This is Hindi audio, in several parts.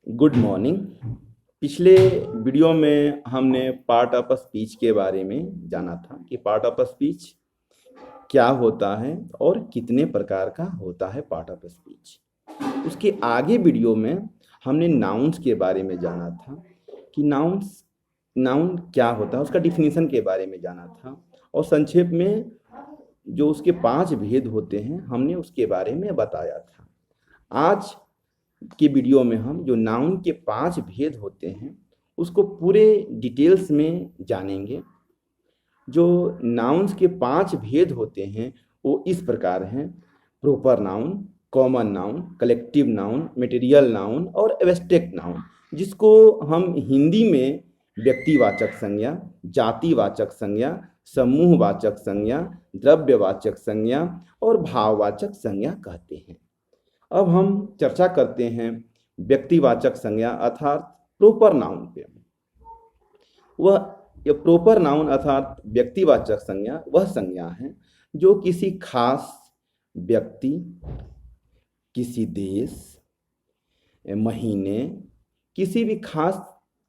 Good morning. पिछले वीडियो में हमने पार्ट ऑफ स्पीच के बारे में जाना था कि पार्ट ऑफ स्पीच क्या होता है और कितने प्रकार का होता है पार्ट ऑफ स्पीच। उसके आगे वीडियो में हमने नाउन्स के बारे में जाना था कि नाउन क्या होता है, उसका डिफिनीशन के बारे में जाना था और संक्षेप में जो उसके 5 भेद होते हैं हमने उसके बारे में बताया था। आज के वीडियो में हम जो नाउन के 5 भेद होते हैं उसको पूरे डिटेल्स में जानेंगे। जो नाउन्स के 5 भेद होते हैं वो इस प्रकार हैं: proper noun, common noun, collective noun, material noun और एब्स्ट्रैक्ट नाउन, जिसको हम हिंदी में व्यक्तिवाचक संज्ञा, जातिवाचक संज्ञा, समूहवाचक संज्ञा, द्रव्यवाचक संज्ञा और भाववाचक संज्ञा कहते हैं। अब हम चर्चा करते हैं व्यक्तिवाचक संज्ञा अर्थात प्रॉपर नाउन पे। वह प्रॉपर नाउन अर्थात व्यक्तिवाचक संज्ञा वह संज्ञा है जो किसी खास व्यक्ति, किसी देश, महीने, किसी भी खास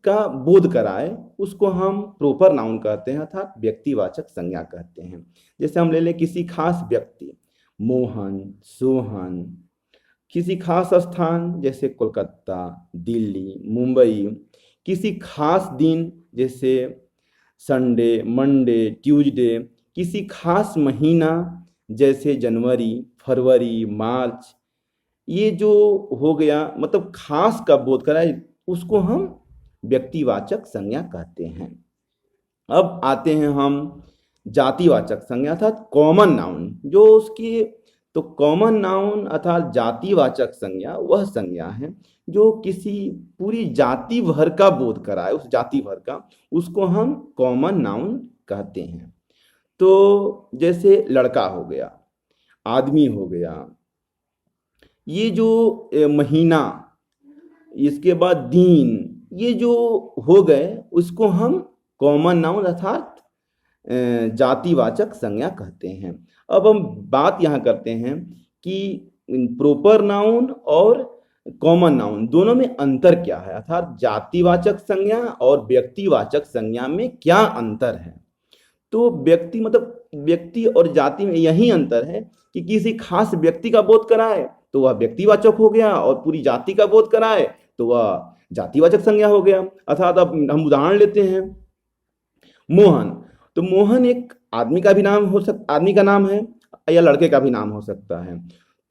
का बोध कराए, उसको हम प्रॉपर नाउन कहते हैं अर्थात व्यक्तिवाचक संज्ञा कहते हैं। जैसे हम ले लें किसी खास व्यक्ति, मोहन, सोहन, किसी खास स्थान जैसे कोलकाता, दिल्ली, मुंबई, किसी खास दिन जैसे संडे, मंडे, ट्यूसडे, किसी खास महीना जैसे जनवरी, फरवरी, मार्च। ये जो हो गया मतलब खास का बोध कराए, उसको हम व्यक्तिवाचक संज्ञा कहते हैं। अब आते हैं हम जातिवाचक संज्ञा अर्थात कॉमन नाउन, जो उसकी तो कॉमन नाउन अर्थात जातिवाचक संज्ञा वह संज्ञा है जो किसी पूरी जाति भर का बोध कराए, उस जाति भर का, उसको हम कॉमन नाउन कहते हैं। तो जैसे लड़का हो गया, आदमी हो गया, ये जो महीना, इसके बाद दिन, ये जो हो गए उसको हम कॉमन नाउन अर्थात जातिवाचक संज्ञा कहते हैं। अब हम बात यहाँ करते हैं कि प्रॉपर नाउन और कॉमन नाउन दोनों में अंतर क्या है, अर्थात जातिवाचक संज्ञा और व्यक्तिवाचक संज्ञा में क्या अंतर है। तो व्यक्ति मतलब व्यक्ति और जाति में यही अंतर है कि किसी खास व्यक्ति का बोध कराए तो वह व्यक्तिवाचक हो गया और पूरी जाति का बोध कराए तो वह जातिवाचक संज्ञा हो गया। अर्थात अब हम उदाहरण लेते हैं मोहन। तो मोहन एक आदमी का भी नाम हो सकता, आदमी का नाम है या लड़के का भी नाम हो सकता है।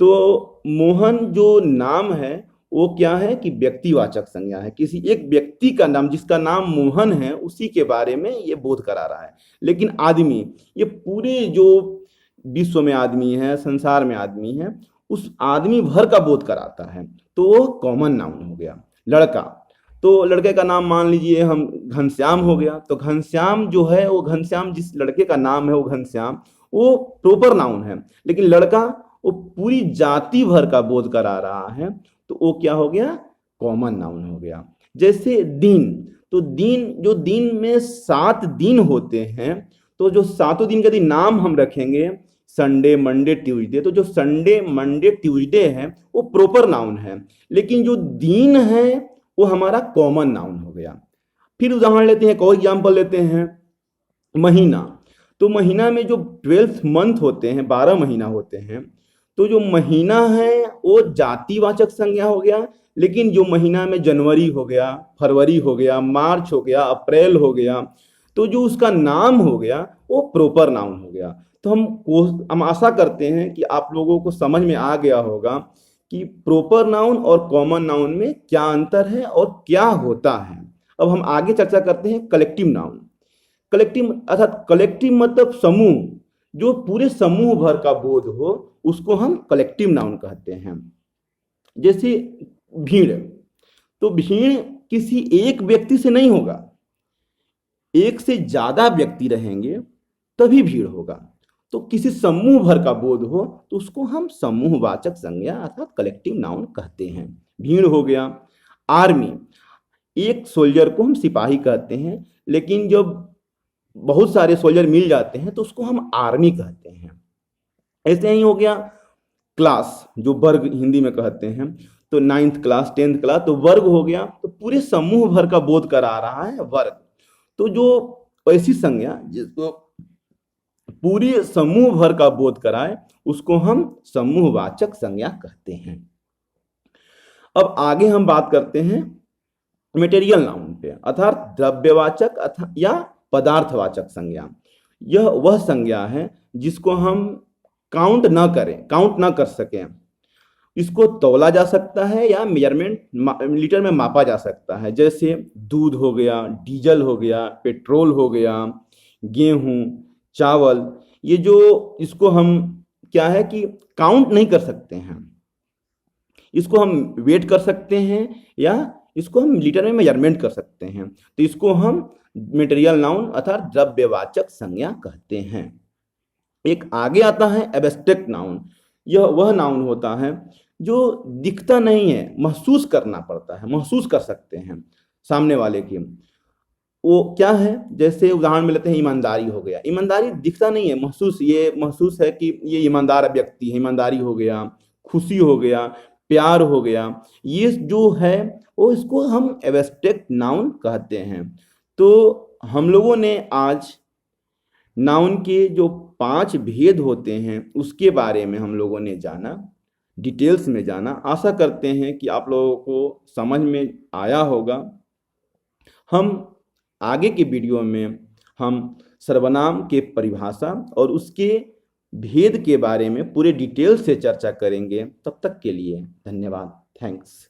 तो मोहन जो नाम है वो क्या है कि व्यक्तिवाचक संज्ञा है, किसी एक व्यक्ति का नाम जिसका नाम मोहन है उसी के बारे में ये बोध करा रहा है। लेकिन आदमी, ये पूरे जो विश्व में आदमी है, संसार में आदमी है, उस आदमी भर का बोध कराता है, तो वो कॉमन नाउन हो गया। लड़का, तो लड़के का नाम मान लीजिए हम घनश्याम हो गया, तो घनश्याम जो है वो घनश्याम जिस लड़के का नाम है वो घनश्याम, वो प्रॉपर नाउन है। लेकिन लड़का वो पूरी जाति भर का बोध करा रहा है, तो वो क्या हो गया, कॉमन नाउन हो गया। जैसे दिन, तो दिन, जो दिन में 7 दिन होते हैं, तो जो 7 दिन का यदि नाम हम रखेंगे संडे, मंडे, ट्यूसडे, तो जो संडे, मंडे, ट्यूसडे है वो प्रॉपर नाउन है, लेकिन जो दिन है वो हमारा कॉमन नाउन हो गया। फिर उदाहरण लेते हैं, कोई एग्जाम्पल लेते हैं महीना। तो महीना में जो 12 मंथ होते हैं, 12 महीना होते हैं, तो जो महीना है वो जातिवाचक संज्ञा हो गया। लेकिन जो महीना में जनवरी हो गया, फरवरी हो गया, मार्च हो गया, अप्रैल हो गया, तो जो उसका नाम हो गया वो प्रॉपर नाउन हो गया। तो हम आशा करते हैं कि आप लोगों को समझ में आ गया होगा कि प्रॉपर नाउन और कॉमन नाउन में क्या अंतर है और क्या होता है। अब हम आगे चर्चा करते हैं कलेक्टिव नाउन। कलेक्टिव अर्थात कलेक्टिव मतलब समूह, जो पूरे समूह भर का बोध हो उसको हम कलेक्टिव नाउन कहते हैं। जैसे भीड़, तो भीड़ किसी एक व्यक्ति से नहीं होगा, एक से ज्यादा व्यक्ति रहेंगे तभी भीड़ होगा। तो किसी समूह भर का बोध हो तो उसको हम समूहवाचक संज्ञा अर्थात कलेक्टिव नाउन कहते हैं। भीड़ हो गया। आर्मी, एक सोल्जर को हम सिपाही कहते हैं, लेकिन जब बहुत सारे सोल्जर मिल जाते हैं तो उसको हम आर्मी कहते हैं। ऐसे ही हो गया क्लास, जो वर्ग हिंदी में कहते हैं। तो 9th क्लास 10th क्लास, तो वर्ग हो गया, तो पूरे समूह भर का बोध करा रहा है वर्ग। तो जो ऐसी संज्ञा जिसको पूरी समूह भर का बोध कराए उसको हम समूहवाचक संज्ञा कहते हैं। अब आगे हम बात करते हैं मटेरियल नाउन पे, अर्थात द्रव्यवाचक या पदार्थवाचक संज्ञा। यह वह संज्ञा है जिसको हम काउंट ना कर सकें। इसको तौला जा सकता है या मेजरमेंट लीटर में मापा जा सकता है, जैसे दूध हो गया, डीजल हो गया, पेट्रोल हो गया, गेहूं, चावल। ये जो इसको हम क्या है कि काउंट नहीं कर सकते हैं, इसको हम वेट कर सकते हैं या इसको हम लीटर में मेजरमेंट कर सकते हैं, तो इसको हम मटेरियल नाउन अर्थात द्रव्यवाचक संज्ञा कहते हैं। एक आगे आता है एब्स्ट्रैक्ट नाउन। यह वह नाउन होता है जो दिखता नहीं है, महसूस करना पड़ता है, महसूस कर सकते हैं सामने वाले की। वो क्या है, जैसे उदाहरण में लेते हैं ईमानदारी हो गया। ईमानदारी दिखता नहीं है, ये महसूस है कि ये ईमानदार व्यक्ति है, ईमानदारी हो गया, खुशी हो गया, प्यार हो गया, ये जो है वो इसको हम एब्स्ट्रैक्ट नाउन कहते हैं। तो हम लोगों ने आज नाउन के जो 5 भेद होते हैं उसके बारे में हम लोगों ने जाना, डिटेल्स में जाना। आशा करते हैं कि आप लोगों को समझ में आया होगा। हम आगे के वीडियो में हम सर्वनाम के परिभाषा और उसके भेद के बारे में पूरे डिटेल से चर्चा करेंगे। तब तक के लिए धन्यवाद। थैंक्स।